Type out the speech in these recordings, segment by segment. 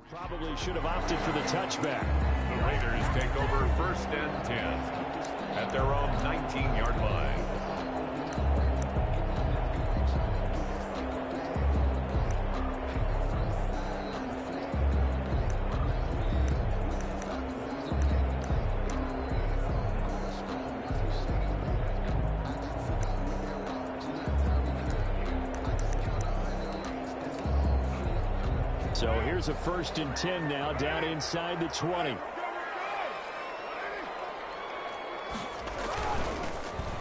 Probably should have opted for the touchback. The Raiders take over 1st and 10 at their own 19-yard line. So here's a 1st and 10 now, down inside the 20.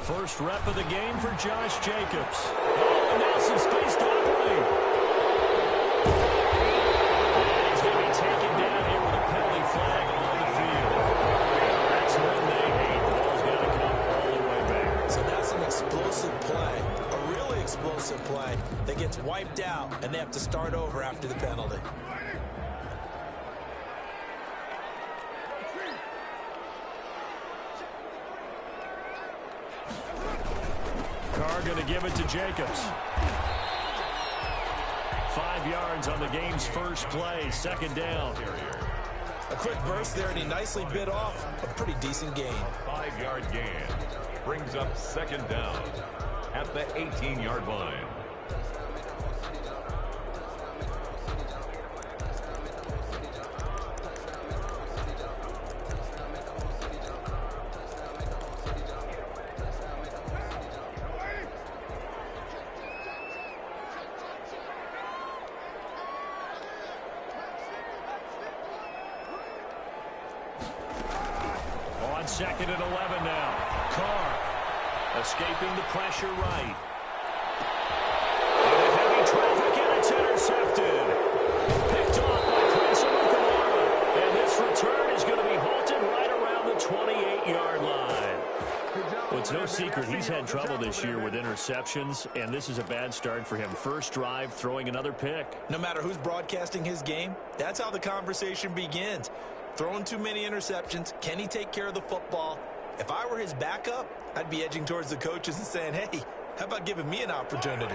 First rep of the game for Josh Jacobs. Oh, and now some space to operate. And he's going to be taken down here with a penalty flag on the field. That's when they hate. The ball's got to come all the way back. So that's an explosive play, a really explosive play that gets wiped out, and they have to start over after the penalty. Carr going to give it to Jacobs. 5 yards on the game's first play, 2nd down. A quick burst there, and he nicely bit off a pretty decent gain. 5-yard gain brings up 2nd down at the 18-yard line. On 2nd and 11 now. Carr escaping the pressure right. Into heavy traffic, and it's intercepted. Picked off by Prince Amukamara. And this return is going to be halted right around the 28-yard line. Well, it's no secret he's had trouble this year with interceptions, and this is a bad start for him. First drive, throwing another pick. No matter who's broadcasting his game, that's how the conversation begins. Throwing too many interceptions. Can he take care of the football? If I were his backup, I'd be edging towards the coaches and saying, hey, how about giving me an opportunity?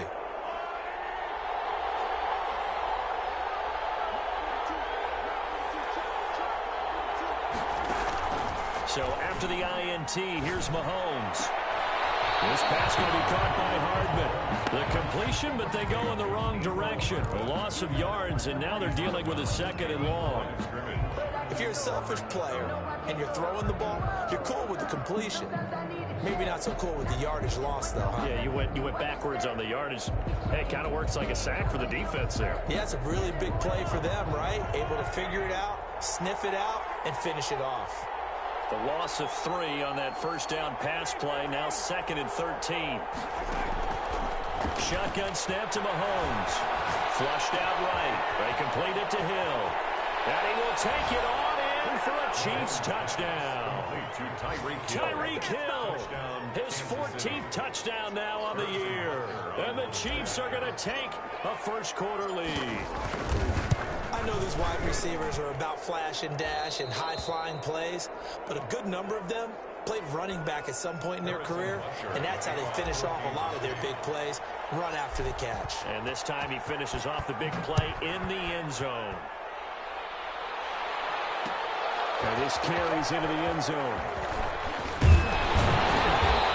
So after the INT, here's Mahomes. This pass going to be caught by Hardman. The completion, but they go in the wrong direction. A loss of yards, and now they're dealing with a 2nd and long. If you're a selfish player and you're throwing the ball, you're cool with the completion. Maybe not so cool with the yardage loss, though, huh? Yeah, you went backwards on the yardage. Hey, it kind of works like a sack for the defense there. Yeah, it's a really big play for them, right? Able to figure it out, sniff it out, and finish it off. The loss of 3 on that first down pass play, now 2nd and 13. Shotgun snap to Mahomes. Flushed out right. They complete it to Hill. And he will take it on in for a Chiefs touchdown. Tyreek Hill, his 14th touchdown now on the year. And the Chiefs are going to take a first-quarter lead. I know these wide receivers are about flash and dash and high-flying plays, but a good number of them played running back at some point in their career, and that's how they finish off a lot of their big plays, run after the catch. And this time he finishes off the big play in the end zone. And this carries into the end zone.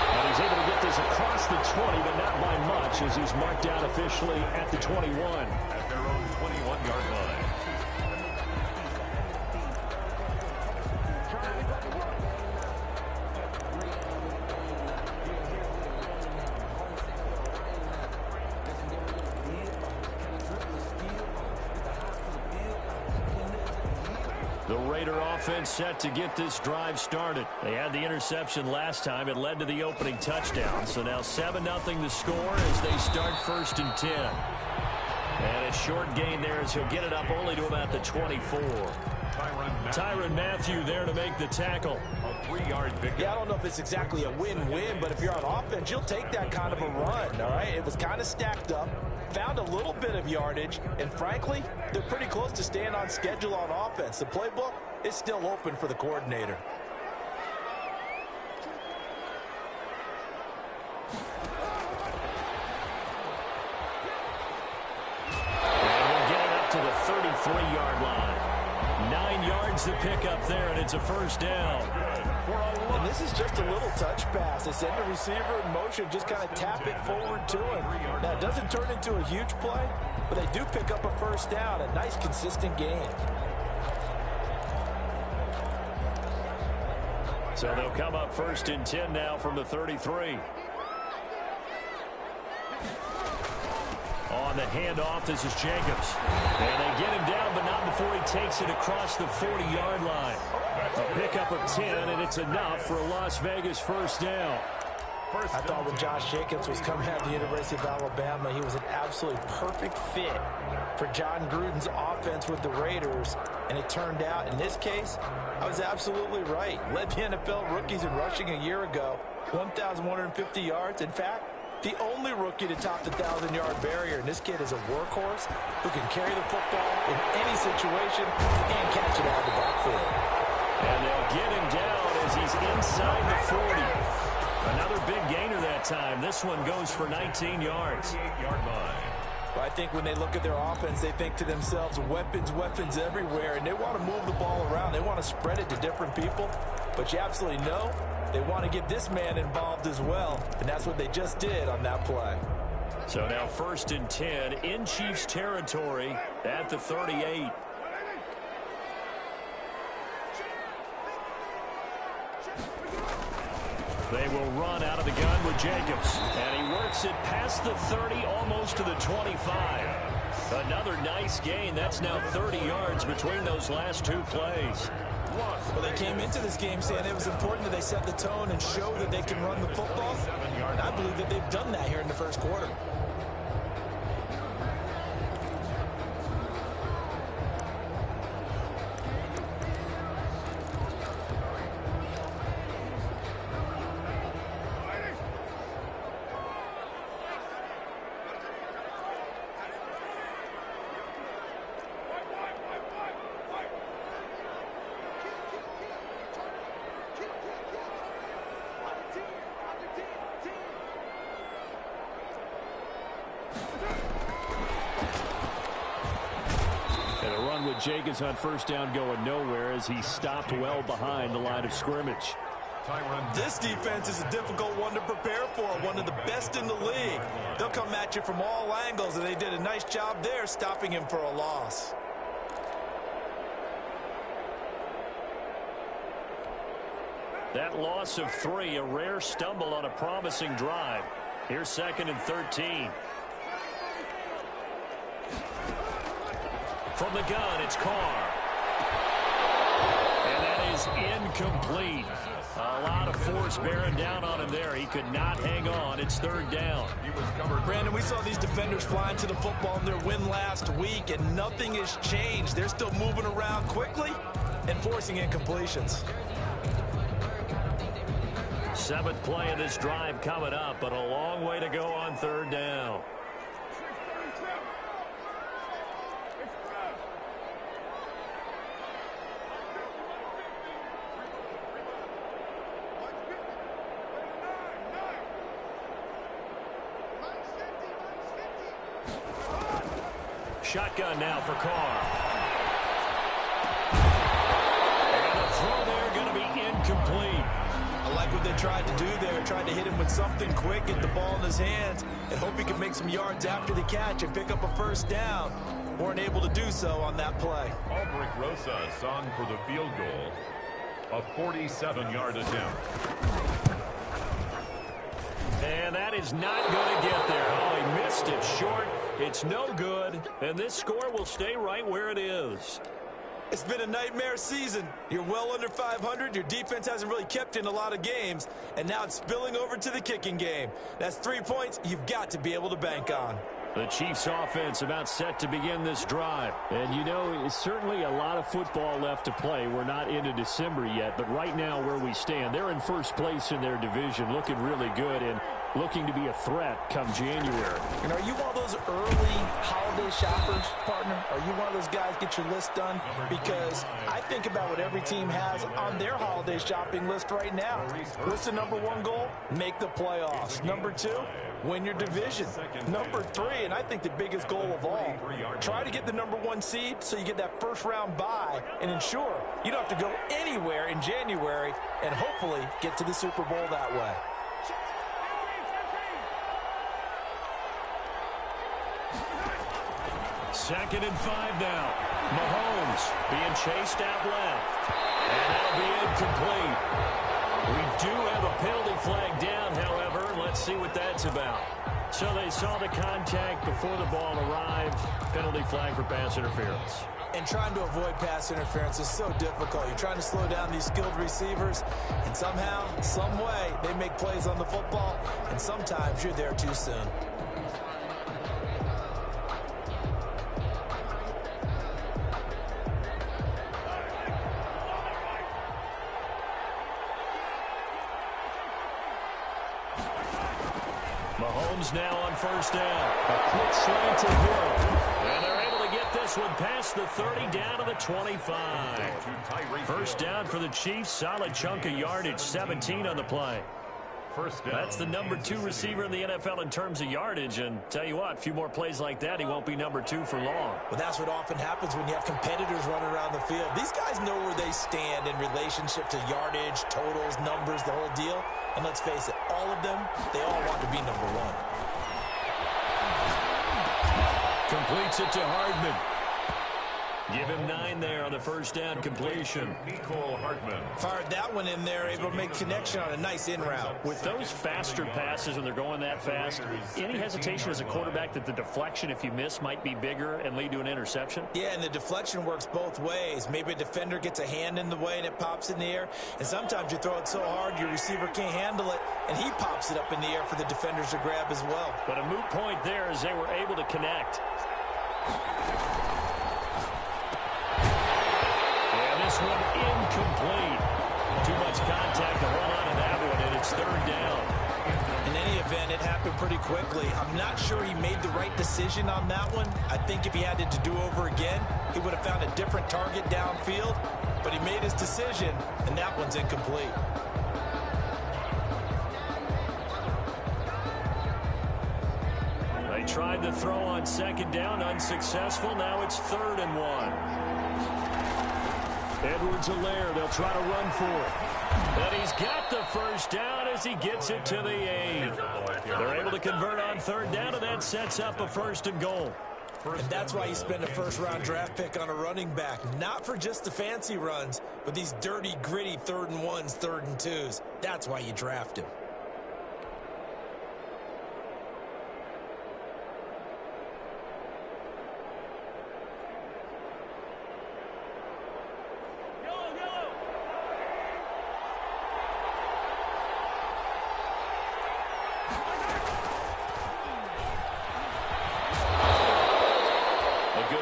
And he's able to get this across the 20, but not by much, as he's marked down officially at the 21. At their own 21-yard line. The Raider offense set to get this drive started. They had the interception last time. It led to the opening touchdown. So now 7-0 the score as they start 1st and 10. And a short gain there as he'll get it up only to about the 24. Tyrann Mathieu there to make the tackle. A 3-yard pickup. Yeah, I don't know if it's exactly a win-win, but if you're on offense, you'll take that kind of a run, all right? It was kind of stacked up, found a little bit of yardage, and frankly, they're pretty close to staying on schedule on offense. The playbook is still open for the coordinator. And we'll get it up to the 33-yard line. 9 yards to pick up there, and it's a first down. And this is just a little touch pass. They send the receiver in motion, just kind of tap it forward to him. Now, it doesn't turn into a huge play, but they do pick up a first down, a nice, consistent gain. So they'll come up 1st and 10 now from the 33. On the handoff, this is Jacobs. And they get him down, but not before he takes it across the 40-yard line. A pickup of 10, and it's enough for a Las Vegas first down. I thought when Josh Jacobs was coming out of the University of Alabama, he was an absolutely perfect fit for John Gruden's offense with the Raiders. And it turned out, in this case, I was absolutely right. Led the NFL rookies in rushing a year ago, 1,150 yards. In fact, the only rookie to top the 1,000-yard barrier. And this kid is a workhorse who can carry the football in any situation and catch it out of the backfield. And they'll get him down as he's inside the 40. Another big gainer that time. This one goes for 19 yards. Well, I think when they look at their offense, they think to themselves, weapons, weapons everywhere, and they want to move the ball around. They want to spread it to different people. But you absolutely know they want to get this man involved as well, and that's what they just did on that play. So now 1st and 10 in Chiefs territory at the 38. They will run out of the gun with Jacobs. And he works it past the 30, almost to the 25. Another nice gain. That's now 30 yards between those last two plays. Well, they came into this game saying it was important that they set the tone and show that they can run the football. And I believe that they've done that here in the first quarter. Jacobs on first down going nowhere as he stopped well behind the line of scrimmage. This defense is a difficult one to prepare for, one of the best in the league. They'll come at you from all angles, and they did a nice job there stopping him for a loss. That loss of 3, a rare stumble on a promising drive. Here's 2nd and 13. From the gun, it's Carr. And that is incomplete. A lot of force bearing down on him there. He could not hang on. It's 3rd down. Brandon, we saw these defenders flying to the football in their win last week, and nothing has changed. They're still moving around quickly and forcing incompletions. 7th play of this drive coming up, but a long way to go on 3rd down. Shotgun now for Carr. And the throw there going to be incomplete. I like what they tried to do there. Tried to hit him with something quick, get the ball in his hands, and hope he can make some yards after the catch and pick up a first down. Weren't able to do so on that play. Albrecht Rosa sung for the field goal. A 47-yard attempt. And that is not going to get there. Oh, he missed it short. It's no good, and this score will stay right where it is. It's been a nightmare season. You're well under 500. Your defense hasn't really kept in a lot of games, and now it's spilling over to the kicking game. That's 3 points you've got to be able to bank on. The Chiefs offense about set to begin this drive. And, you know, it's certainly a lot of football left to play. We're not into December yet, but right now where we stand, they're in first place in their division, looking really good and looking to be a threat come January. And are you one of those early holiday shoppers, partner? Are you one of those guys get your list done? Because I think about what every team has on their holiday shopping list right now. What's the #1 goal? Make the playoffs. #2, Win your division. Number 3, and I think the biggest goal of all, try to get the number 1 seed so you get that first-round bye and ensure you don't have to go anywhere in January and hopefully get to the Super Bowl that way. Second and 5 now. Mahomes being chased out left. And that'll be incomplete. We do have a penalty flag down, however. Let's see what that's about. So they saw the contact before the ball arrived. Penalty flag for pass interference. And trying to avoid pass interference is so difficult. You're trying to slow down these skilled receivers, and somehow, some way, they make plays on the football, and sometimes you're there too soon. Mahomes now on first down. A quick slant to Hill. And they're able to get this one past the 30 down to the 25. First down for the Chiefs. Solid chunk of yardage. 17 on the play. First down. That's the number 2 receiver in the NFL in terms of yardage. And tell you what, a few more plays like that, he won't be number 2 for long. Well, that's what often happens when you have competitors running around the field. These guys know where they stand in relationship to yardage, totals, numbers, the whole deal. And let's face it, all of them, they all want to be number 1. Completes it to Hardman. Give him 9 there on the first down completion. Nicole Hartman. Fired that one in there, able to make connection on a nice in route. With those faster passes when they're going that fast, any hesitation as a quarterback that the deflection, if you miss, might be bigger and lead to an interception? Yeah, and the deflection works both ways. Maybe a defender gets a hand in the way and it pops in the air. And sometimes you throw it so hard your receiver can't handle it, and he pops it up in the air for the defenders to grab as well. But a moot point there as they were able to connect. This one incomplete. Too much contact to hold on to that one, and it's third down. In any event, it happened pretty quickly. I'm not sure he made the right decision on that one. I think if he had it to do over again, he would have found a different target downfield. But he made his decision, and that one's incomplete. They tried to throw on second down, unsuccessful. Now it's 3rd and 1. Edwards-Helaire, they'll try to run for it. But he's got the first down as he gets it to the 8. They're able to convert on 3rd down, and that sets up a 1st and goal. And that's why you spend a first-round draft pick on a running back. Not for just the fancy runs, but these dirty, gritty 3rd and 1s, 3rd and 2s. That's why you draft him.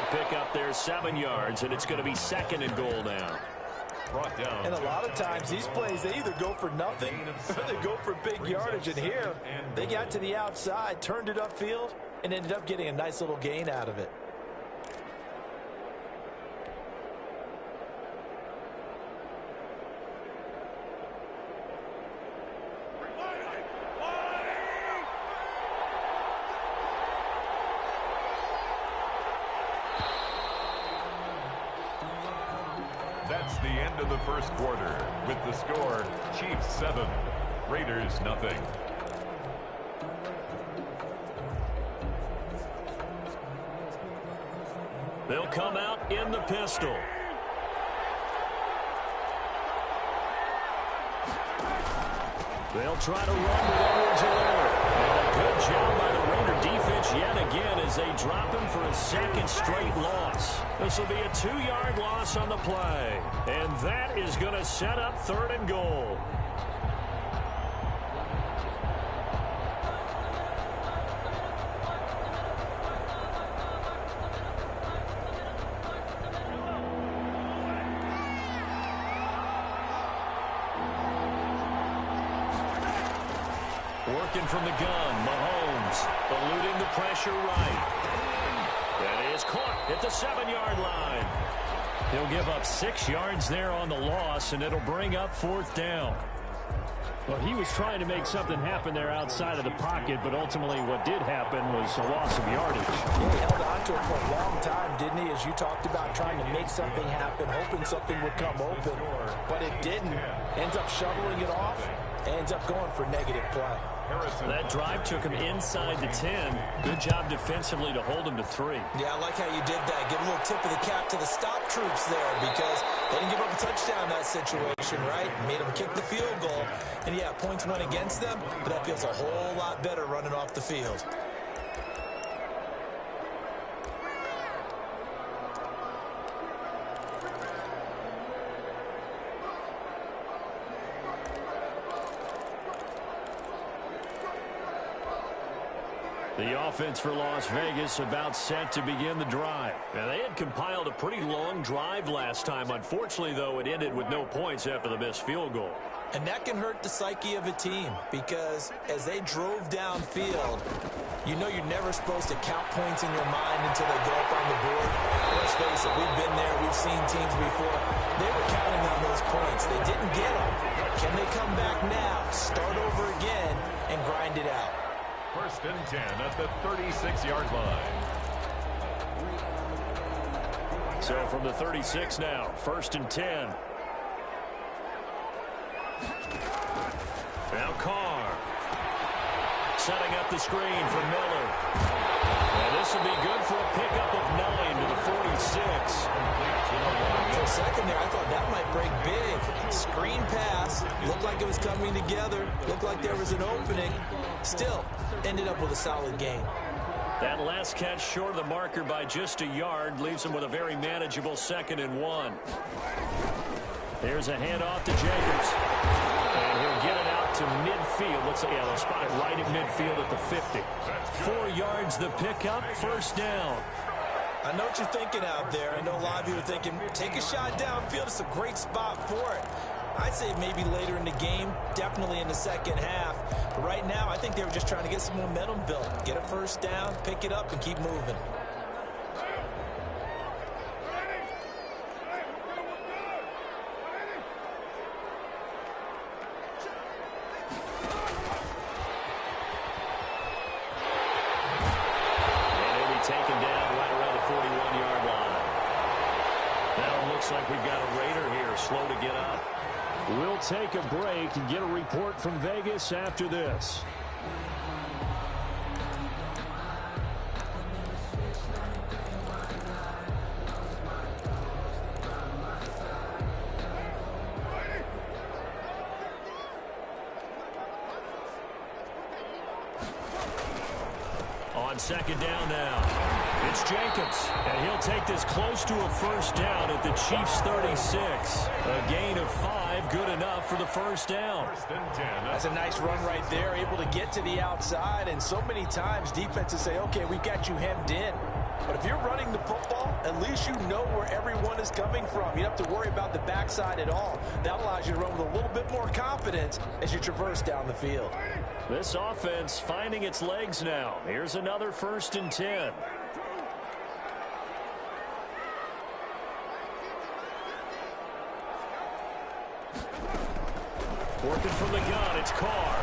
Pick up there, 7 yards, and it's going to be 2nd and goal now. Brought down. And a lot of times these plays, they either go for nothing or they go for big yardage. And here, they got to the outside, turned it upfield, and ended up getting a nice little gain out of it. That's the end of the first quarter with the score Chiefs 7, Raiders nothing. They'll come out in the pistol. They'll try to run with Edwards-Helaire. And a good job by the Raider defense yet again as they drop him for a 2nd straight loss. This will be a 2-yard loss on the play. And that is going to set up 3rd and goal. Working from the gun, Mahomes eluding the pressure right. That is caught at the 7-yard line. He'll give up 6 yards there on the loss, and it'll bring up 4th down. Well, he was trying to make something happen there outside of the pocket, but ultimately what did happen was a loss of yardage. Yeah, he held on to it for a long time, didn't he? As you talked about trying to make something happen, hoping something would come open, but it didn't. Ends up shoveling it off, ends up going for negative play. That drive took him inside the 10. Good job defensively to hold him to 3. Yeah, I like how you did that. Give a little tip of the cap to the stop troops there because they didn't give up a touchdown in that situation, right? Made them kick the field goal. And, yeah, points went against them, but that feels a whole lot better running off the field. The offense for Las Vegas about set to begin the drive. Now, they had compiled a pretty long drive last time. Unfortunately, though, it ended with no points after the missed field goal. And that can hurt the psyche of a team because as they drove downfield, you know you're never supposed to count points in your mind until they go up on the board. Let's face it, we've been there. We've seen teams before. They were counting on those points. They didn't get them. Can they come back now, start over again, and grind it out? First and 10 at the 36-yard line. So from the 36 now, first and 10. Now Carr. Setting up the screen for Miller. And this will be good for a pickup of 9 to the 46. For a second there, I thought that might break big. Screen pass. Looked like it was coming together. Looked like there was an opening. Still, ended up with a solid gain. That last catch short of the marker by just a yard leaves him with a very manageable 2nd and 1. Here's a handoff to Jacobs. And he'll get it out to midfield. Let's say, yeah, they'll spot it right at midfield at the 50. 4 yards the pickup, first down. I know what you're thinking out there. I know a lot of you are thinking, take a shot downfield. It's a great spot for it. I'd say maybe later in the game, definitely in the second half. But right now, I think they were just trying to get some momentum built. Get a first down, pick it up, and keep moving. Taken down right around the 41-yard line. Now it looks like we've got a Raider here, slow to get up. We'll take a break and get a report from Vegas after this. On second down now, it's Jacobs, and he'll take this close to a first down at the Chiefs' 36. A gain of 5, good enough for the first down. First and 10. That's a nice run right there, able to get to the outside, and so many times defenses say, okay, we've got you hemmed in. But if you're running the football, at least you know where everyone is coming from. You don't have to worry about the backside at all. That allows you to run with a little bit more confidence as you traverse down the field. This offense finding its legs now. Here's another first and 10. Working from the gun, it's Carr.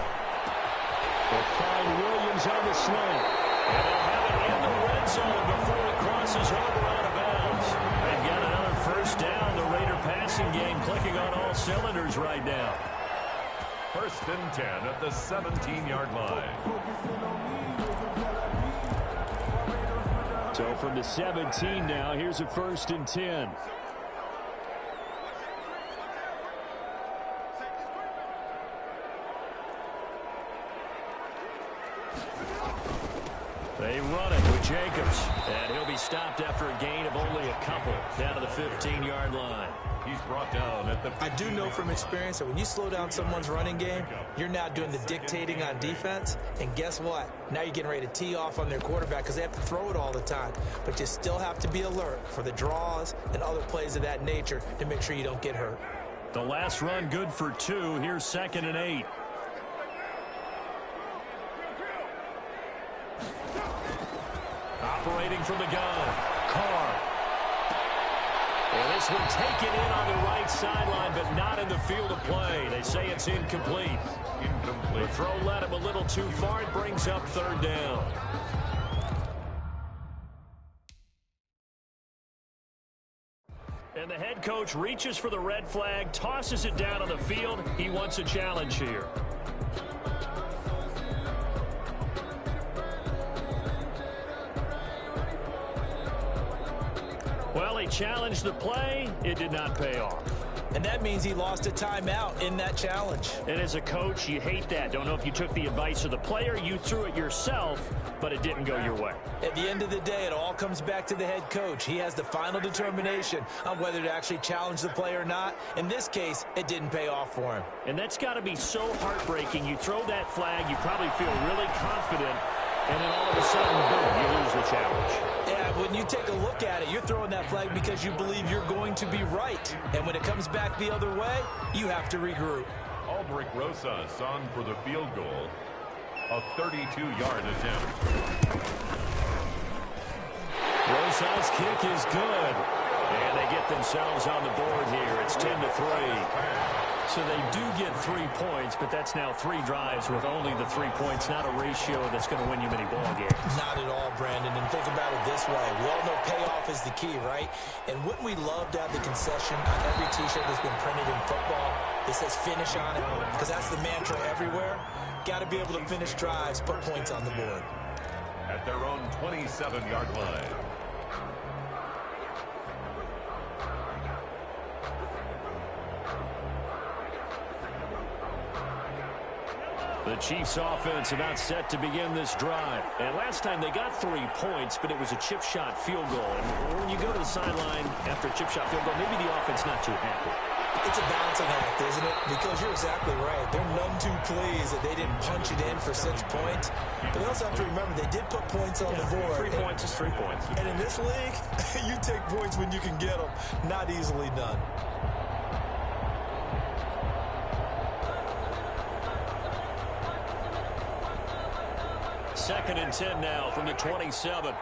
They'll find Williams on the slant. And they'll have it in the red zone before it crosses over out of bounds. They've got another first down. The Raider passing game clicking on all cylinders right now. First and 10 at the 17-yard line. So from the 17 now, here's a first and 10. They run it with Jacobs, and he'll be stopped after a gain of only a couple down to the 15-yard line. He's brought down at the 15. I do know from experience that when you slow down someone's running game, you're now doing the dictating on defense. And guess what? Now you're getting ready to tee off on their quarterback because they have to throw it all the time. But you still have to be alert for the draws and other plays of that nature to make sure you don't get hurt. The last run good for 2. Here's 2nd and 8. Operating from the gun, Carr. And this one taken in on the right sideline, but not in the field of play. They say it's incomplete. The throw led him a little too far. It brings up third down. And the head coach reaches for the red flag, tosses it down on the field. He wants a challenge here. Well, he challenged the play. It did not pay off. And that means he lost a timeout in that challenge. And as a coach, you hate that. Don't know if you took the advice of the player, you threw it yourself, but it didn't go your way. At the end of the day, it all comes back to the head coach. He has the final determination on whether to actually challenge the play or not. In this case, it didn't pay off for him. And that's got to be so heartbreaking. You throw that flag, you probably feel really confident, and then all of a sudden, boom, you lose the challenge. Yeah, when you take a look at it, you're throwing that flag because you believe you're going to be right. And when it comes back the other way, you have to regroup. Aldrich Rosas on for the field goal. A 32-yard attempt. Rosas' kick is good. And they get themselves on the board here. It's 10-3. So they do get 3 points, but that's now 3 drives with only the 3 points. Not a ratio that's going to win you many ball games. Not at all, Brandon. And think about it this way. We all know payoff is the key, right? And wouldn't we love to have the concession on every T-shirt that's been printed in football that says finish on it? Because that's the mantra everywhere. Got to be able to finish drives, put points on the board. At their own 27-yard line. The Chiefs offense about set to begin this drive. And last time they got 3 points, but it was a chip shot field goal. And when you go to the sideline after a chip shot field goal, maybe the offense not too happy. It's a balancing act, isn't it? Because you're exactly right. They're none too pleased that they didn't punch it in for 6 points. But they also have to remember they did put points on the board. 3 points is 3 points. And in this league, you take points when you can get them. Not easily done. Second and 10 now from the 27.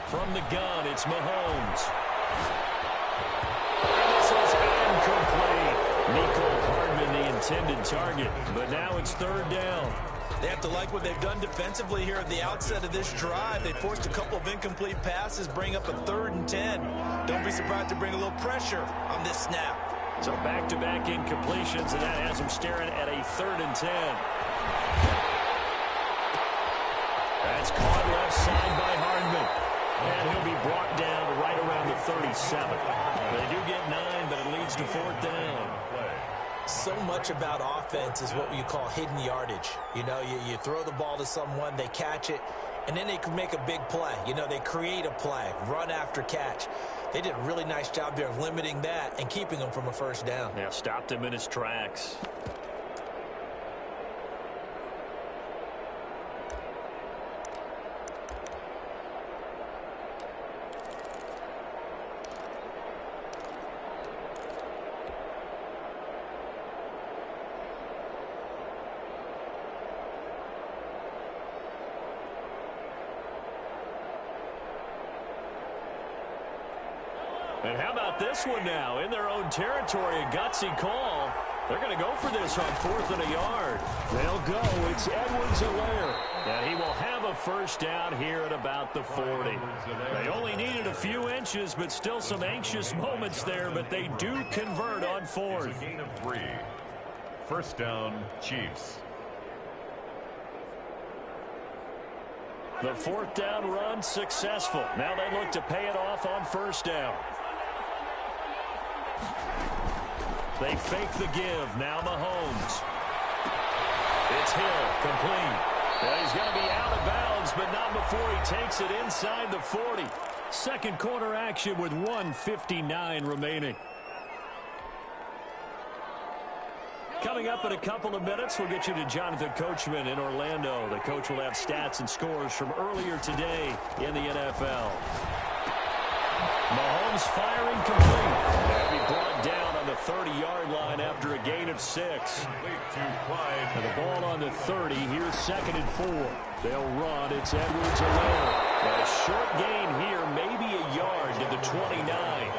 From the gun, it's Mahomes. This is incomplete. Mecole Hardman, the intended target. But now it's third down. They have to like what they've done defensively here at the outset of this drive. They forced a couple of incomplete passes, bring up a 3rd and 10. Don't be surprised to bring a little pressure on this snap. So back-to-back incompletions, and that has him staring at a 3rd and 10. That's caught left side by Hardman. And he'll be brought down right around the 37. They do get 9, but it leads to 4th down. So much about offense is what you call hidden yardage. You know, you throw the ball to someone, they catch it, and then they can make a big play. You know, they create a play, run after catch. They did a really nice job there of limiting that and keeping him from a first down. Yeah, stopped him in his tracks. And how about this one now? In their own territory, a gutsy call. They're going to go for this on 4th and a yard. They'll go. It's Edwards-Helaire. And he will have a first down here at about the 40. They only needed a few inches, but still some anxious moments there, but they do convert on 4th. It's a gain of 3. First down, Chiefs. The 4th down run successful. Now they look to pay it off on first down. They fake the give. Now Mahomes. It's Hill. Complete. Well, he's going to be out of bounds, but not before he takes it inside the 40. Second quarter action with 1:59 remaining. Coming up in a couple of minutes, we'll get you to Jonathan Coachman in Orlando. The coach will have stats and scores from earlier today in the NFL. Mahomes firing complete. They'll be brought down on the 30-yard line after a gain of 6. And the ball on the 30. Here's 2nd and 4. They'll run. It's Edwards-Helaire. A short gain here, maybe a yard to the 29.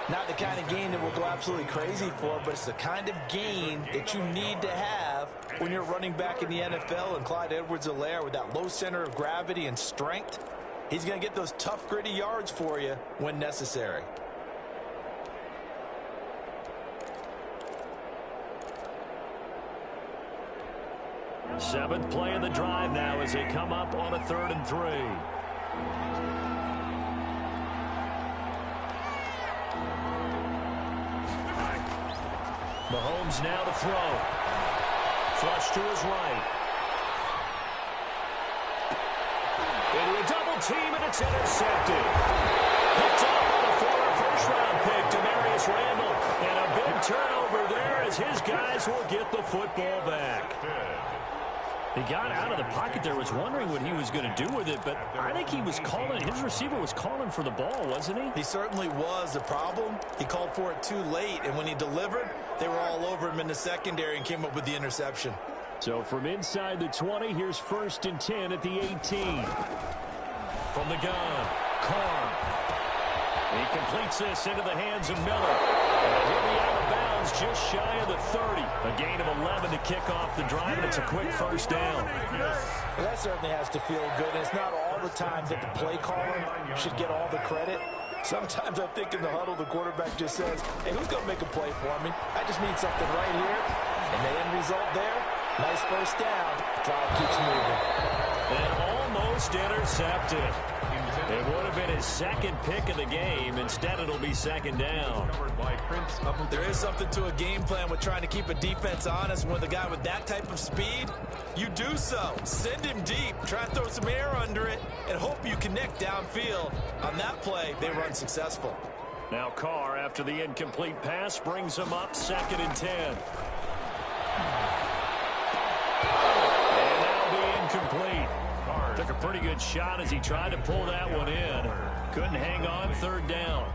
Not the kind of gain that will go absolutely crazy for, but it's the kind of gain that you need to have when you're running back in the NFL. And Clyde Edwards-Helaire, with that low center of gravity and strength, he's going to get those tough, gritty yards for you when necessary. Seventh play of the drive now as they come up on a 3rd and 3. Mahomes now to throw. Flush to his right. Into a double team, and it's intercepted. Picked up by the former first-round pick, Demarius Randall. And a big turnover there as his guys will get the football back. He got out of the pocket there, was wondering what he was going to do with it, but I think he was calling, his receiver was calling for the ball, wasn't he? He certainly was. The problem, he called for it too late, and when he delivered, they were all over him in the secondary and came up with the interception. So from inside the 20, here's 1st and 10 at the 18. From the gun, Carr. He completes this into the hands of Miller. And he'll be out of bounds just shy of the 30. A gain of 11 to kick off the drive, and it's a quick first down. Well, that certainly has to feel good. And it's not all the time that the play caller should get all the credit. Sometimes I think in the huddle, the quarterback just says, hey, who's going to make a play for me? I just need something right here. And the end result there, nice first down. Drive keeps moving. And almost intercepted. It would have been his second pick of the game. Instead, it'll be 2nd down. There is something to a game plan with trying to keep a defense honest. With a guy with that type of speed, you do so. Send him deep. Try to throw some air under it and hope you connect downfield. On that play, they run successful. Now Carr, after the incomplete pass, brings him up 2nd and 10. And that'll be incomplete. Took a pretty good shot as he tried to pull that one in. Couldn't hang on, 3rd down.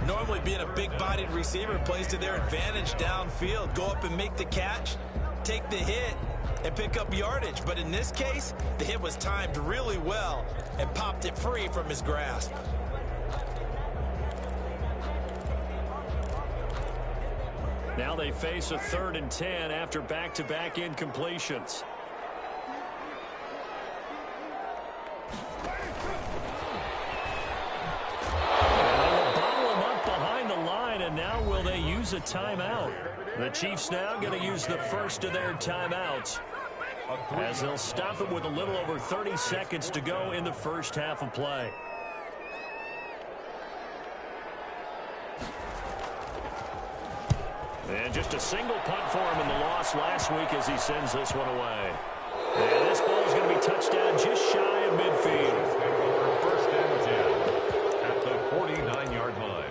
Normally being a big-bodied receiver plays to their advantage downfield. Go up and make the catch, take the hit, and pick up yardage. But in this case, the hit was timed really well and popped it free from his grasp. Now they face a 3rd and 10 after back-to-back incompletions. Now will they use a timeout? The Chiefs now going to use the first of their timeouts as they'll stop it with a little over 30 seconds to go in the first half of play. And just a single punt for him in the loss last week as he sends this one away. And this ball is going to be touchdown just shy of midfield. First and 10 at the 49-yard line.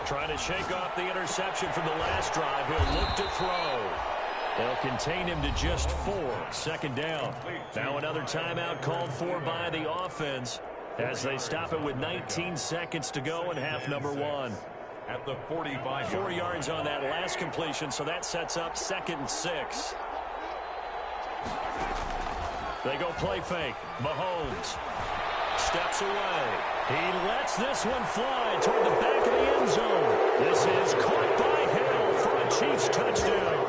Trying to shake off the interception from the last drive. He'll look to throw. They'll contain him to just 4. 2nd down. Now another timeout called for by the offense as they stop it with 19 seconds to go in half number 1. At the 45. 4 yards on that last completion, so that sets up 2nd and 6. They go play fake. Mahomes steps away. He lets this one fly toward the back of the end zone. This is caught by Hill for a Chiefs touchdown.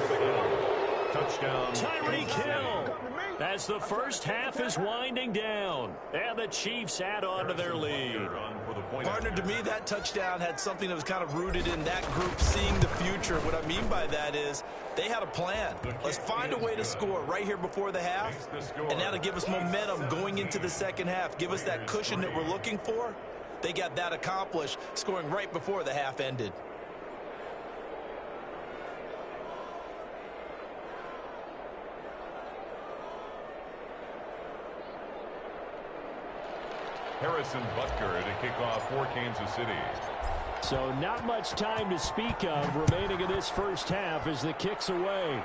Touchdown. Tyreek Hill as the first half is winding down. And the Chiefs add on to their lead. Partner, to me, that touchdown had something that was kind of rooted in that group seeing the future. What I mean by that is they had a plan. Let's find a way to score right here before the half, and that'll give us momentum going into the second half. Give us that cushion that we're looking for. They got that accomplished, scoring right before the half ended. Harrison Butker to kick off for Kansas City. So not much time to speak of remaining in this first half as the kick's away.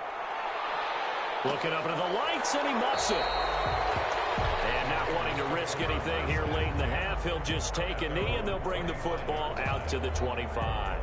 Looking up into the lights, and he muffs it. And not wanting to risk anything here late in the half, he'll just take a knee, and they'll bring the football out to the 25.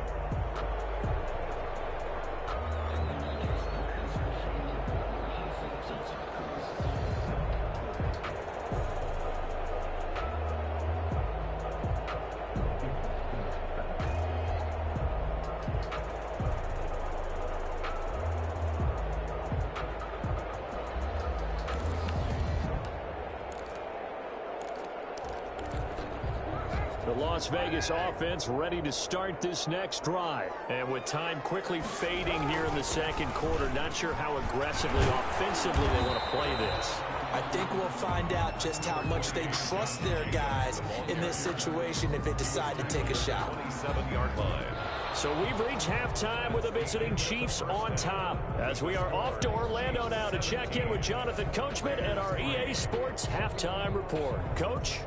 The Las Vegas offense ready to start this next drive. And with time quickly fading here in the second quarter, not sure how aggressively, offensively they want to play this. I think we'll find out just how much they trust their guys in this situation if they decide to take a shot. 27-yard line. So we've reached halftime with the visiting Chiefs on top. As we are off to Orlando now to check in with Jonathan Coachman and our EA Sports Halftime Report. Coach?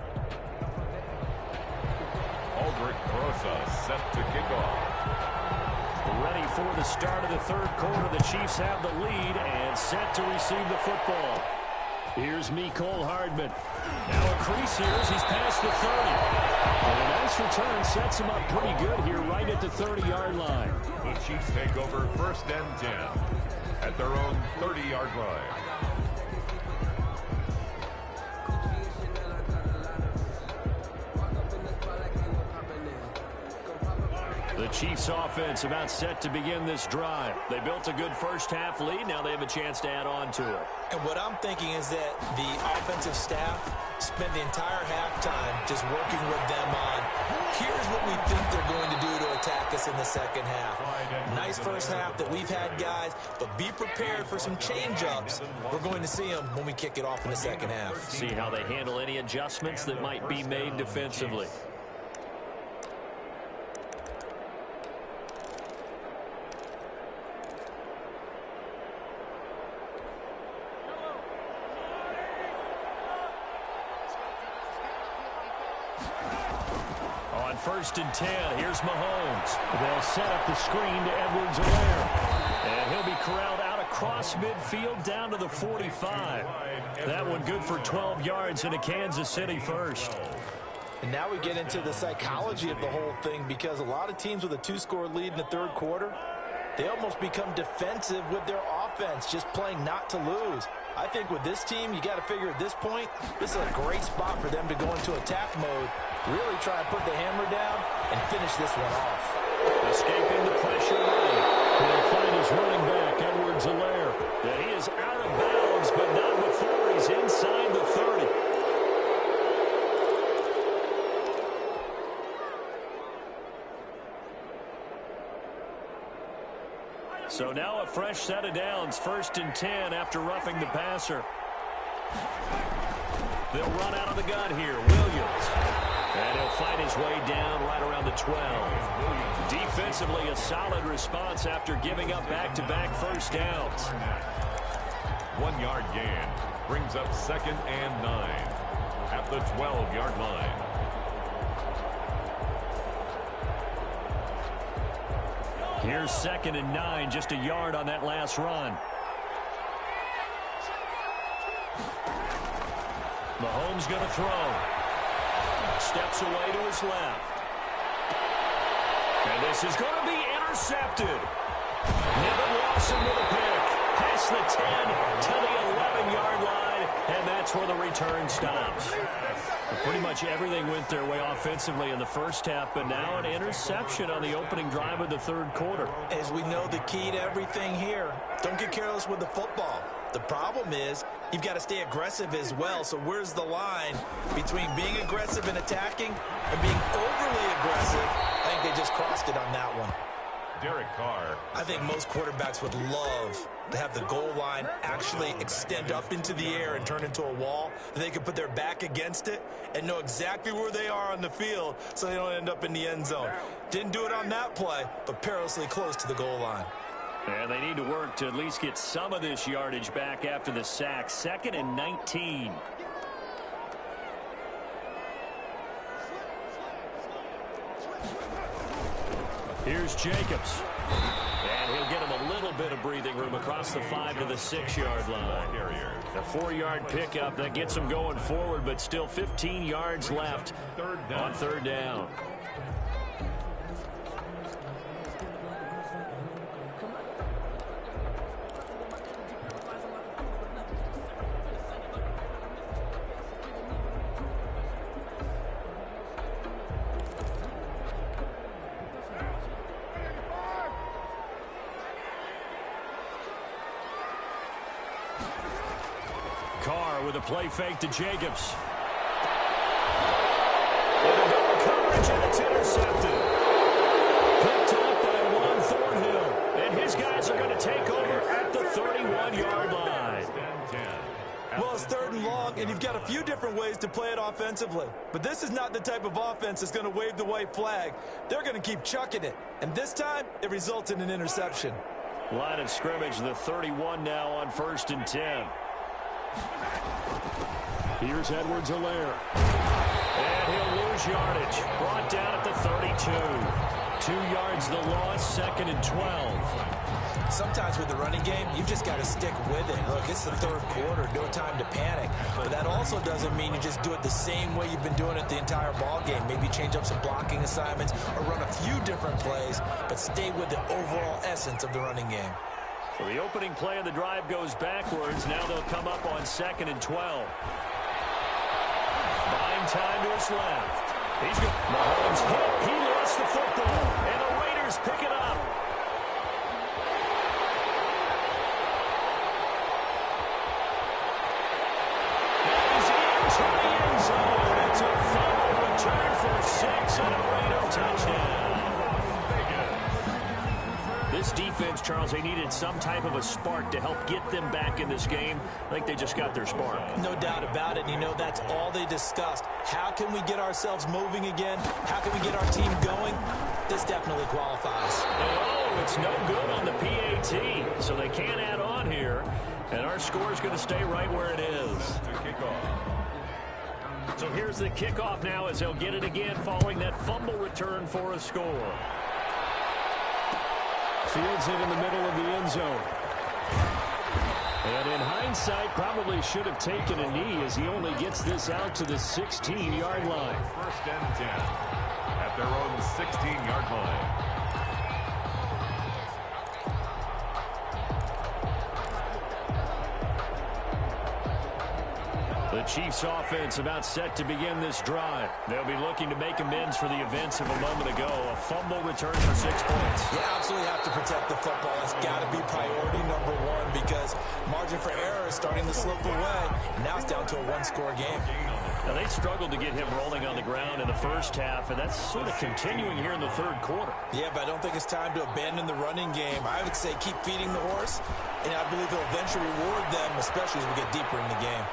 Aldrich Rosa set to kick off. Ready for the start of the third quarter. The Chiefs have the lead and set to receive the football. Here's Mecole Hardman. Now a crease here as he's past the 30. And a nice return sets him up pretty good here right at the 30-yard line. The Chiefs take over 1st and 10 at their own 30-yard line. The Chiefs offense about set to begin this drive. They built a good first half lead. Now they have a chance to add on to it. And what I'm thinking is that the offensive staff spent the entire halftime just working with them on, here's what we think they're going to do to attack us in the second half. Nice first half that we've had, guys, but be prepared for some change-ups. We're going to see them when we kick it off in the second half. See how they handle any adjustments that might be made defensively. On 1st and 10, here's Mahomes. They'll set up the screen to Edwards-Helaire. And he'll be corralled out across midfield down to the 45. That one good for 12 yards into Kansas City first. And now we get into the psychology of the whole thing, because a lot of teams with a 2-score lead in the third quarter, they almost become defensive with their offense, just playing not to lose. I think with this team, you got to figure at this point, this is a great spot for them to go into attack mode, really try and put the hammer down and finish this one off. Escaping the pressure lane. He'll find his running back, Edwards-Helaire. And he is out of bounds, but not before he's inside the 30. So now a fresh set of downs, 1st and 10 after roughing the passer. They'll run out of the gun here, Williams. And he'll find his way down right around the 12. Defensively, a solid response after giving up back-to-back first downs. 1-yard gain brings up 2nd and 9 at the 12-yard line. Here's 2nd and 9, just a yard on that last run. Mahomes going to throw. Steps away to his left. And this is going to be intercepted. Nevin Lawson with a pick. Past the 10 to the 11-yard line, and that's where the return stops. Pretty much everything went their way offensively in the first half, but now an interception on the opening drive of the third quarter. As we know, the key to everything here, don't get careless with the football. The problem is you've got to stay aggressive as well. So where's the line between being aggressive and attacking and being overly aggressive? I think they just crossed it on that one. Derek Carr. I think most quarterbacks would love to have the goal line actually extend up into the air and turn into a wall. They can put their back against it and know exactly where they are on the field so they don't end up in the end zone. Didn't do it on that play, but perilously close to the goal line. And they need to work to at least get some of this yardage back after the sack. 2nd and 19. Here's Jacobs. And he'll get him a little bit of breathing room across the 5 to the 6-yard line. A 4-yard pickup that gets him going forward, but still 15 yards left on third down. Carr with a play fake to Jacobs. With a double coverage, and it's intercepted. Picked up by Juan Thornhill. And his guys are going to take over at the 31-yard line. Well, it's third and long, and you've got a few different ways to play it offensively. But this is not the type of offense that's going to wave the white flag. They're going to keep chucking it. And this time, it results in an interception. Line of scrimmage, the 31 now on 1st and 10. Here's Edwards-Helaire. And he'll lose yardage. Brought down at the 32. 2 yards the loss, 2nd and 12. Sometimes with the running game, you've just got to stick with it. Look, it's the third quarter, no time to panic. But that also doesn't mean you just do it the same way you've been doing it the entire ball game. Maybe change up some blocking assignments or run a few different plays, but stay with the overall essence of the running game. So the opening play of the drive goes backwards. Now they'll come up on 2nd and 12. Buying time to his left. He's good. Mahomes hit. He lost the football. And the Raiders pick it up. And he's into the end zone. It's a fumble return for 6 and a Raider touchdown. This defense, Charles, they needed some type of a spark to help get them back in this game. I think they just got their spark. No doubt about it. And you know, that's all they discussed. How can we get ourselves moving again? How can we get our team going? This definitely qualifies. Oh, it's no good on the PAT, so they can't add on here. And our score is going to stay right where it is. So here's the kickoff now as they'll get it again following that fumble return for a score. Fields it in the middle of the end zone. And in hindsight, probably should have taken a knee as he only gets this out to the 16-yard line. 1st and 10 at their own 16-yard line. The Chiefs offense about set to begin this drive. They'll be looking to make amends for the events of a moment ago. A fumble return for 6 points. You absolutely have to protect the football. That's got to be priority number one because margin for error is starting to slip away. And now it's down to a one-score game. Now, they struggled to get him rolling on the ground in the first half, and that's sort of continuing here in the third quarter. Yeah, but I don't think it's time to abandon the running game. I would say keep feeding the horse, and I believe he'll eventually reward them, especially as we get deeper in the game.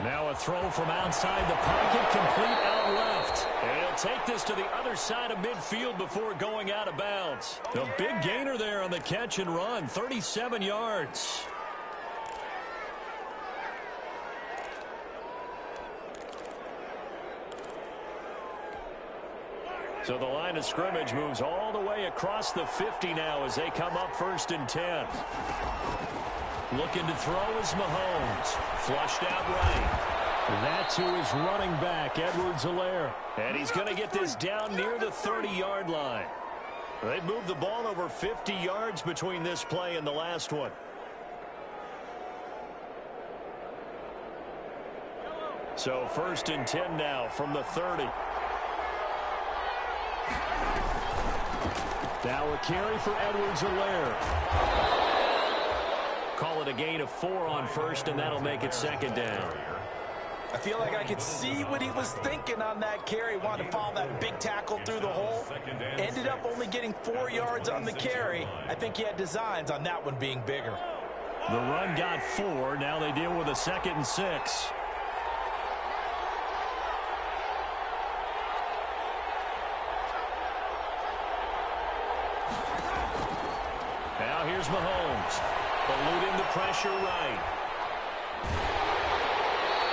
Now a throw from outside the pocket, complete out left. And he'll take this to the other side of midfield before going out of bounds. A big gainer there on the catch and run, 37 yards. So the line of scrimmage moves all the way across the 50 now as they come up 1st and 10. Looking to throw is Mahomes. Flushed out right. That to his running back, Edwards-Helaire. And he's going to get this down near the 30-yard line. They've moved the ball over 50 yards between this play and the last one. So 1st and 10 now from the 30. Now a carry for Edwards-Helaire. Call it a gain of 4 on 1st, and that'll make it 2nd down. I feel like I could see what he was thinking on that carry. Wanted to follow that big tackle through the hole. Ended up only getting 4 yards on the carry. I think he had designs on that one being bigger. The run got 4. Now they deal with a 2nd and 6. Now here's Mahomes. Eluding the pressure right.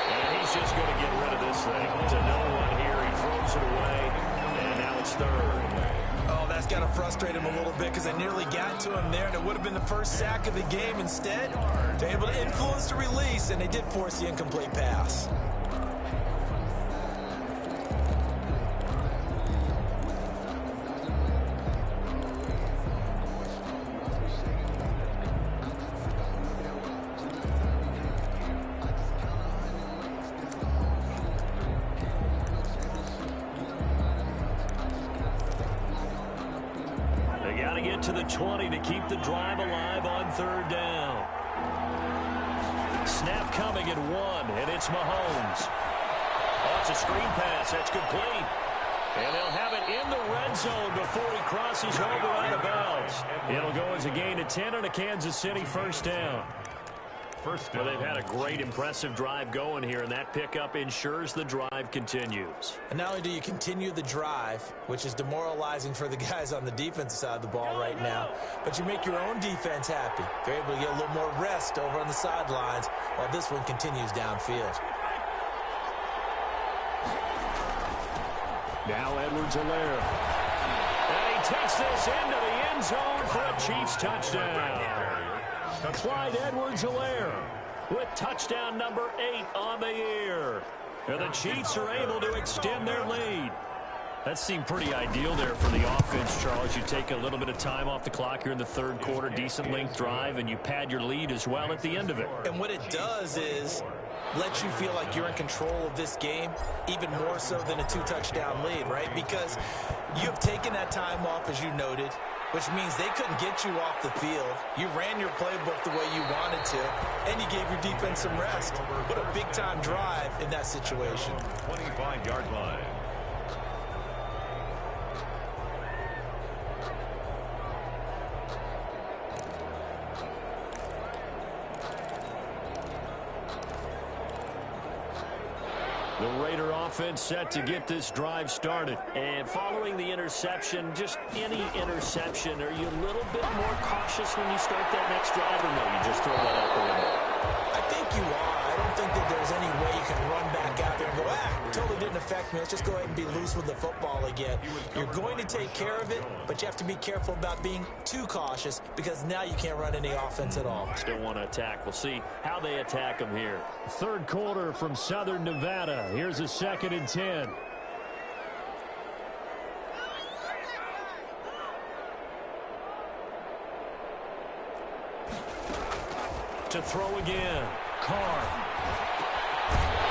And he's just going to get rid of this thing to no one here. He throws it away, and now it's 3rd. Oh, that's got to frustrate him a little bit because they nearly got to him there, and it would have been the first sack of the game. Instead, they're able to influence the release, and they did force the incomplete pass. To the 20 to keep the drive alive on third down. Snap coming at 1, and it's Mahomes. Oh, it's a screen pass. That's complete. And they'll have it in the red zone before he crosses over out of bounds. It'll go as a gain of 10 on a Kansas City first down. Well, they've had a great, impressive drive going here, and that pickup ensures the drive continues. And not only do you continue the drive, which is demoralizing for the guys on the defensive side of the ball right now, but you make your own defense happy. They're able to get a little more rest over on the sidelines while this one continues downfield. Now Edwards-Helaire. And he takes this into the end zone for a Chiefs touchdown. Clyde Edwards-Helaire with touchdown number 8 on the year. And the Chiefs are able to extend their lead. That seemed pretty ideal there for the offense, Charles. You take a little bit of time off the clock here in the third quarter, decent length drive, and you pad your lead as well at the end of it. And what it does is let you feel like you're in control of this game, even more so than a 2-touchdown lead, right? Because you've taken that time off, as you noted, which means they couldn't get you off the field. You ran your playbook the way you wanted to, and you gave your defense some rest. What a big-time drive in that situation. 25-yard line. The Raider offense set to get this drive started. And following the interception, just any interception, are you a little bit more cautious when you start that next drive, or no, you just throw that out the window? I think you are. I don't think that there's any way you can run back out there and go, totally didn't affect me. Let's just go ahead and be loose with the football again. You're going to take care of it, but you have to be careful about being too cautious because now you can't run any offense at all. Still want to attack. We'll see how they attack them here. Third quarter from Southern Nevada. Here's a 2nd and 10. To throw again. Carr.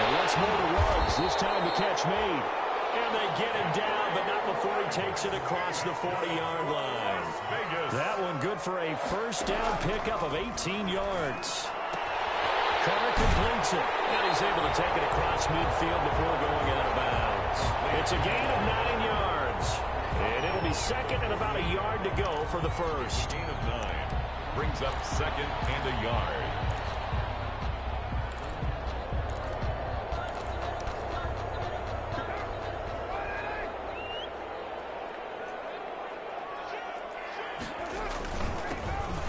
And once more to Ruggs. This time the catch made. And they get him down, but not before he takes it across the 40-yard line. That one good for a first down pickup of 18 yards. Carr completes it. And he's able to take it across midfield before going out of bounds. It's a gain of 9 yards. And it'll be second and about a yard to go for the first. Gain of 9. Brings up second and a yard.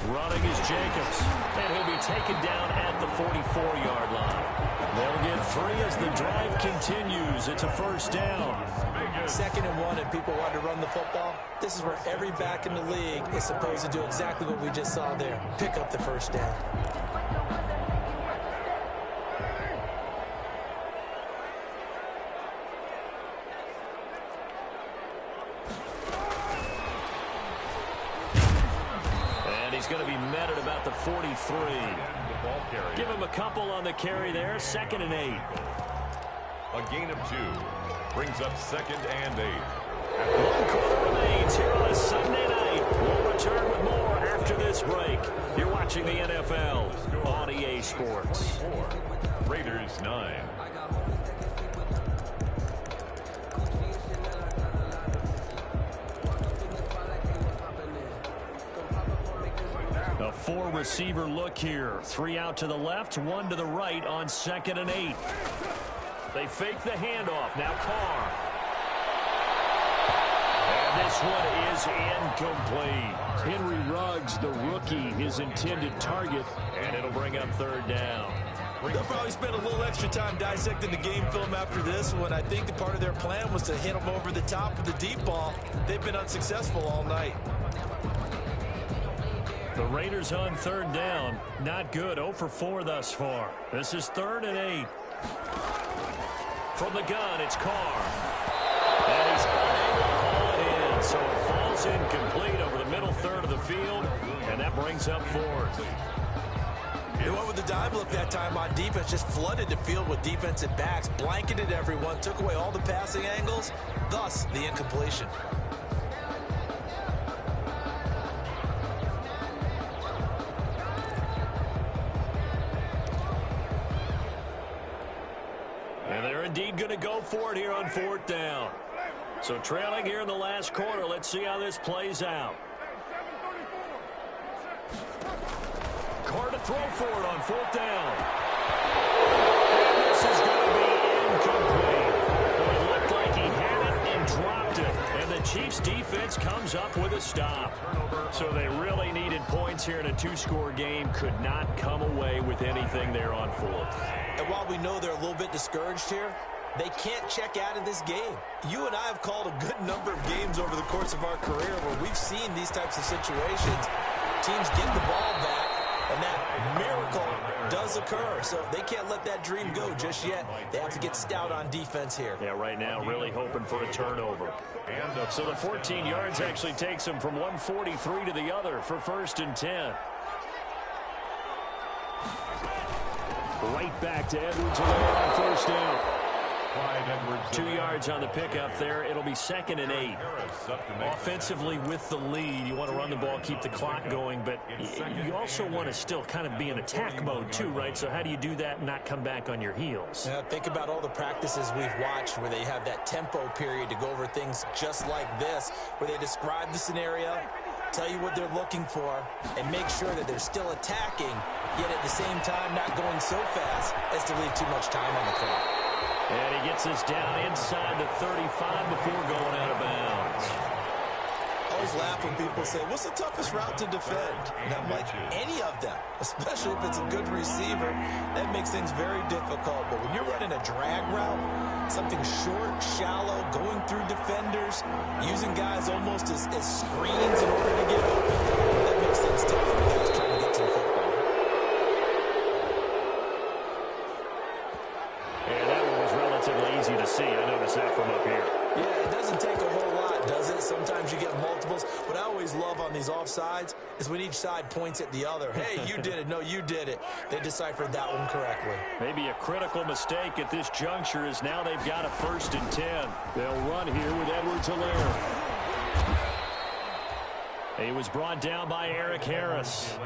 Running is Jacobs, and he'll be taken down at the 44-yard line. They'll get 3 as the drive continues. It's a first down. 2nd and 1, and people want to run the football. This is where every back in the league is supposed to do exactly what we just saw there. Pick up the first down. He's going to be met at about the 43. Give him a couple on the carry there. 2nd and 8. A gain of 2. Brings up 2nd and 8. 1 quarter remains here on a Sunday night. We'll return with more after this break. You're watching the NFL on EA Sports. Raiders 9. A 4-receiver look here. 3 out to the left, 1 to the right on 2nd and 8. They fake the handoff. Now Carr. And this one is incomplete. Henry Ruggs, the rookie, his intended target, and it'll bring up 3rd down. They'll probably spend a little extra time dissecting the game film after this one. I think the part of their plan was to hit them over the top with the deep ball. They've been unsuccessful all night. The Raiders on third down. Not good. 0 for 4 thus far. This is 3rd and 8. From the gun, it's Carr. And he's unable to haul it in. So it falls incomplete over the middle third of the field. And that brings up 4th. They went with the dime look that time on defense, just flooded the field with defensive backs, blanketed everyone, took away all the passing angles, thus the incompletion. And they're indeed going to go for it here on 4th down. So trailing here in the last quarter, let's see how this plays out. Carr to throw for it on 4th down. And this is going to be incomplete. Well, it looked like he had it and dropped it. And the Chiefs defense comes up with a stop. So they really needed points here in a 2-score game. Could not come away with anything there on 4th. And while we know they're a little bit discouraged here, they can't check out of this game. You and I have called a good number of games over the course of our career where we've seen these types of situations. Teams get the ball back, and that miracle does occur. So they can't let that dream go just yet. They have to get stout on defense here. Yeah, right now really hoping for a turnover. So the 14 yards actually takes them from 143 to the other for 1st and 10. Right back to Edwards on 1st down. 2 yards on the pickup there. It'll be 2nd and 8. Offensively with the lead, you want to run the ball, keep the clock going, but you also want to still kind of be in attack mode too, right? So how do you do that and not come back on your heels? Yeah, think about all the practices we've watched where they have that tempo period to go over things just like this, where they describe the scenario, tell you what they're looking for, and make sure that they're still attacking, yet at the same time not going so fast as to leave too much time on the clock. And he gets us down inside the 35 before going out of bounds. I always laugh when people say, what's the toughest route to defend? And I'm like, any of them, especially if it's a good receiver. That makes things very difficult. But when you're running a drag route, something short, shallow, going through defenders, using guys almost as screens in order to get open, that makes things tough for guys trying to get to the football. And that one was relatively easy to see. I noticed that from up here. Yeah, it doesn't take a whole lot, does it? Sometimes you get multiples. What I always love on these offsides is when each side points at the other. Hey, you did it. No, you did it. They deciphered that one correctly. Maybe a critical mistake at this juncture is now they've got a 1st and 10. They'll run here with Edwards-Helaire. He was brought down by Eric Harris.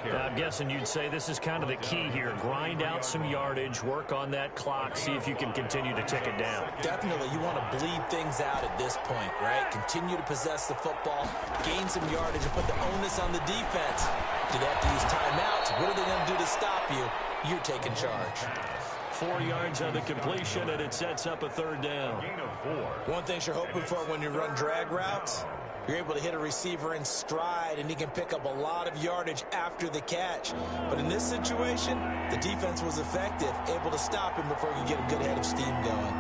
Now, I'm guessing you'd say this is kind of the key here. Grind out some yardage, work on that clock, see if you can continue to tick it down. Definitely. You want to bleed things out at this point, right? Continue to possess the football, gain some yardage, and put the onus on the defense. Do they have to use timeouts? What are they going to do to stop you? You're taking charge. 4 yards on the completion, and it sets up a 3rd down. One thing you're hoping for when you run drag routes, you're able to hit a receiver in stride, and he can pick up a lot of yardage after the catch. But in this situation, the defense was effective, able to stop him before he could get a good head of steam going.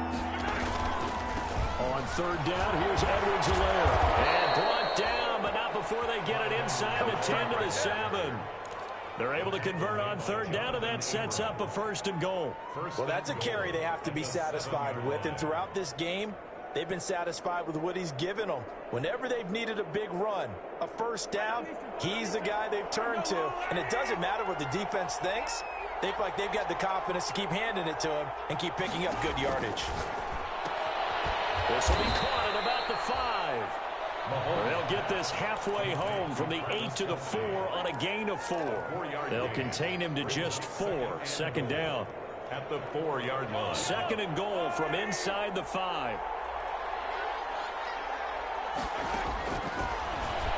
On 3rd down, here's Edwards-Helaire. And brought down, but not before they get it inside the 10 to the 7. They're able to convert on 3rd down, and that sets up a 1st and goal. Well, that's a carry they have to be satisfied with, and throughout this game, they've been satisfied with what he's given them. Whenever they've needed a big run, a 1st down, he's the guy they've turned to. And it doesn't matter what the defense thinks. They feel like they've got the confidence to keep handing it to him and keep picking up good yardage. This will be caught at about the 5. They'll get this halfway home from the 8 to the 4 on a gain of 4. They'll contain him to just 4. 2nd down. At the 4-yard line. 2nd and goal from inside the 5.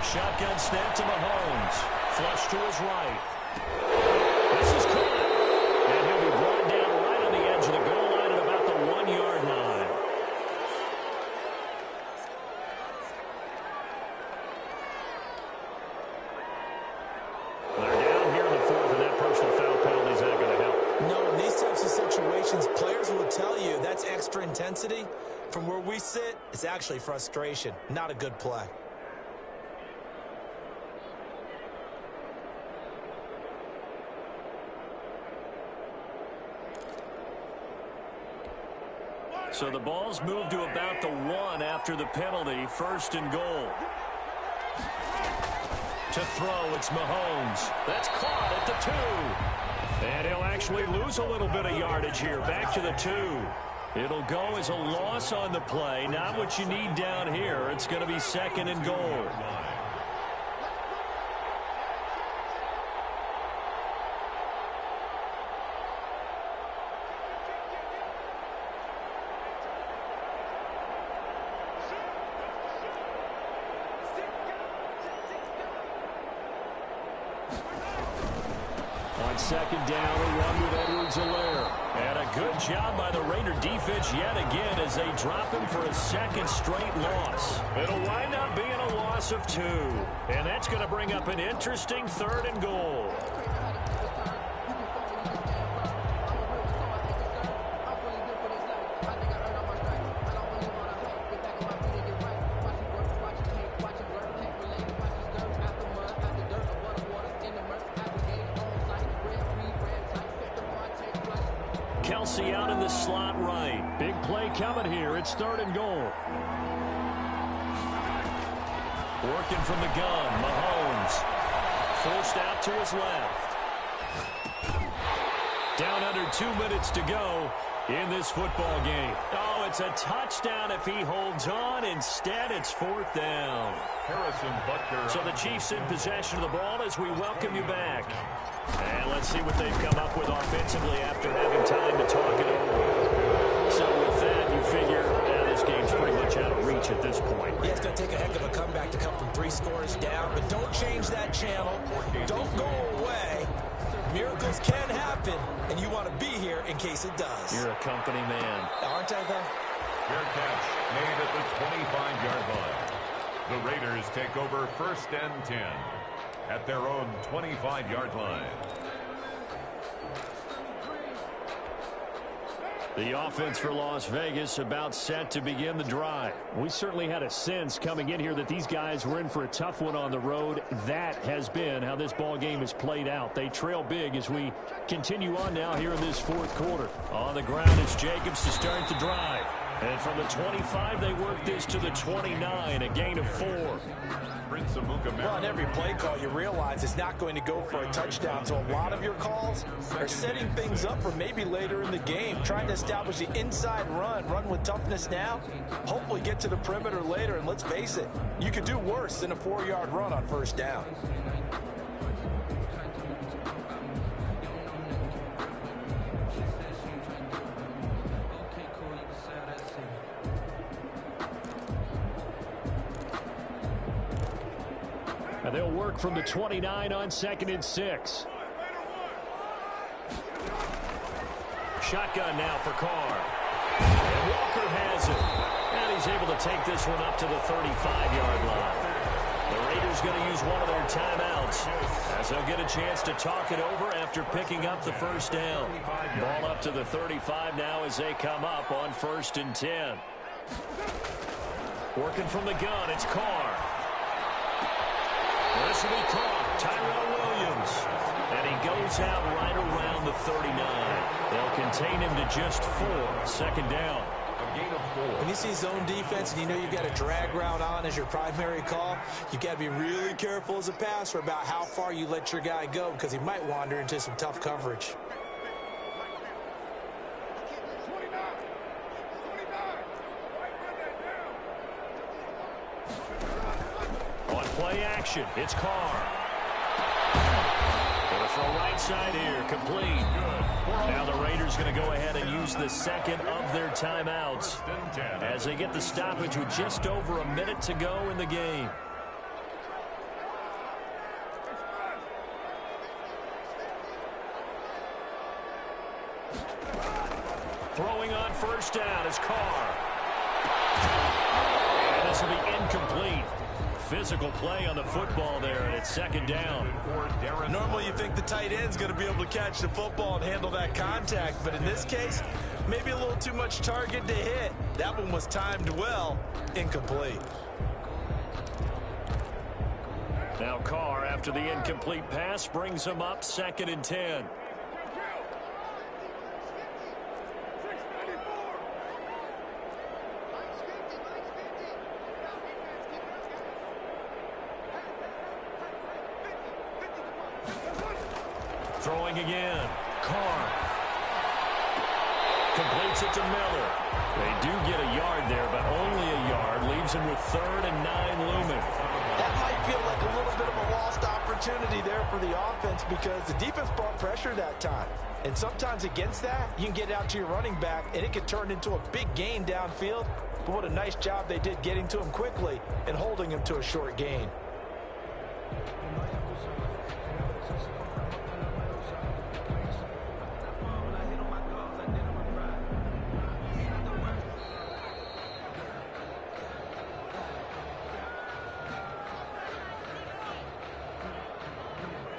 Shotgun snap to Mahomes. Flush to his right. This is caught. And he'll be brought down right on the edge of the goal line at about the 1-yard line. They're down here in the 4th, and that personal foul penalty is not going to help. No, That's extra intensity. From where we sit, it's actually frustration, not a good play. So the ball's moved to about the 1 after the penalty. First and goal. To throw, it's Mahomes. That's caught at the 2. And he'll actually lose a little bit of yardage here. Back to the 2. It'll go as a loss on the play. Not what you need down here. It's going to be second and goal. Second down, a run with Edwards-Helaire. And a good job by the Raider defense yet again as they drop him for a second straight loss. It'll wind up being a loss of 2. And that's going to bring up an interesting third and goal. Out in the slot right. Big play coming here. It's third and goal. Working from the gun. Mahomes. Forced out to his left. Down under 2 minutes to go in this football game. Oh, it's a touchdown if he holds on. Instead, it's fourth down. Harrison Butker. So the Chiefs in possession of the ball as we welcome you back. And let's see what they've come up with offensively after having time to talk it over. So with that, you figure this game's pretty much out of reach at this point. Yeah, it's going to take a heck of a comeback to come from 3 scores down, but don't change that channel. Don't go away. Miracles can happen, and you want to be here in case it does. You're a company man. Aren't I, though? Fair catch made at the 25-yard line. The Raiders take over first and 10 at their own 25-yard line. The offense for Las Vegas about set to begin the drive. We certainly had a sense coming in here that these guys were in for a tough one on the road. That has been how this ball game has played out. They trail big as we continue on now here in this fourth quarter. On the ground, it's Jacobs to start the drive. And from the 25, they work this to the 29, a gain of 4. Well, on every play call, you realize it's not going to go for a touchdown. So a lot of your calls are setting things up for maybe later in the game, trying to establish the inside run with toughness now, hopefully get to the perimeter later. And let's face it, you could do worse than a 4-yard run on first down. And they'll work from the 29 on 2nd and 6. Shotgun now for Carr. And Walker has it. And he's able to take this one up to the 35-yard line. The Raiders going to use one of their timeouts as they'll get a chance to talk it over after picking up the first down. Ball up to the 35 now as they come up on 1st and 10. Working from the gun, it's Carr. This will be caught. Tyrell Williams. And he goes out right around the 39. They'll contain him to just 4. Second down. A gain of 4. When you see zone defense and you know you've got a drag route on as your primary call, you got to be really careful as a passer about how far you let your guy go because he might wander into some tough coverage. Play action. It's Carr. Gonna throw right side here. Complete. Now the Raiders going to go ahead and use the second of their timeouts as they get the stoppage with just over a minute to go in the game. Throwing on first down is Carr. And this will be incomplete. physical play on the football there, and it's second down. Normally you think the tight end's going to be able to catch the football and handle that contact, but in this case, maybe a little too much target to hit. That one was timed well, incomplete. Now Carr, after the incomplete pass, brings him up 2nd and 10. Throwing again. Carr. Completes it to Miller. They do get a yard there, but only a yard. Leaves him with 3rd and 9 looming. That might feel like a little bit of a lost opportunity there for the offense because the defense brought pressure that time. And sometimes against that, you can get out to your running back, and it can turn into a big gain downfield. But what a nice job they did getting to him quickly and holding him to a short gain.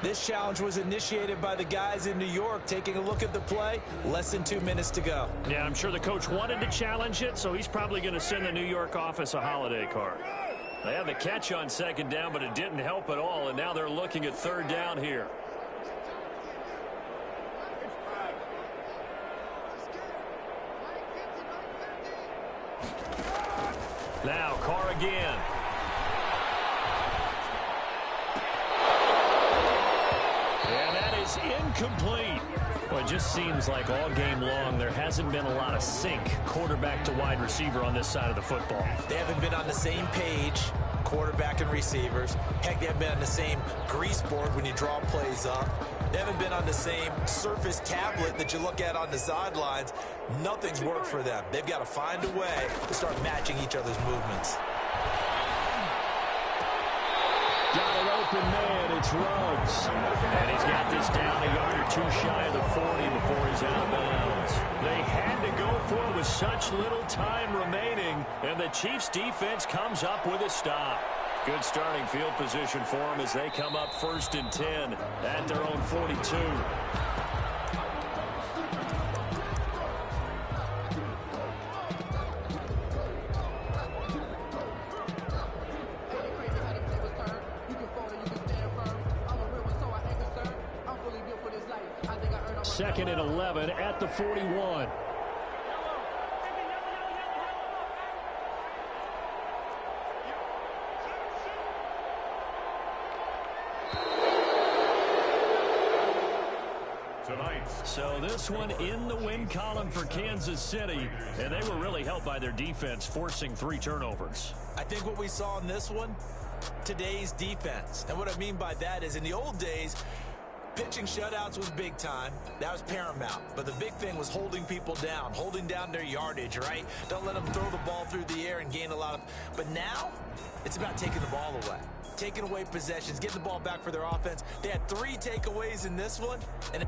This challenge was initiated by the guys in New York. Taking a look at the play, less than 2 minutes to go. Yeah, I'm sure the coach wanted to challenge it, so he's probably going to send the New York office a holiday card. They had the catch on 2nd down, but it didn't help at all, and now they're looking at 3rd down here. Now Carr again. Incomplete. Well, it just seems like all game long there hasn't been a lot of sync quarterback to wide receiver on this side of the football. They haven't been on the same page, quarterback and receivers. Heck, they haven't been on the same grease board when you draw plays up. They haven't been on the same Surface tablet that you look at on the sidelines. Nothing's worked for them. They've got to find a way to start matching each other's movements. Got an open man. It's Ruggs. And he's got this down a yard or 2 shy of the 40 before he's out of bounds. They had to go for it with such little time remaining, and the Chiefs' defense comes up with a stop. Good starting field position for them as they come up 1st and 10 at their own 42. Second and 11 at the 41. So this one in the win column for Kansas City, and they were really helped by their defense, forcing 3 turnovers. I think what we saw in this one, today's defense. And what I mean by that is in the old days, pitching shutouts was big time. That was paramount. But the big thing was holding people down, holding down their yardage, right? Don't let them throw the ball through the air and gain a lot of... But now, it's about taking the ball away. Taking away possessions, getting the ball back for their offense. They had 3 takeaways in this one, and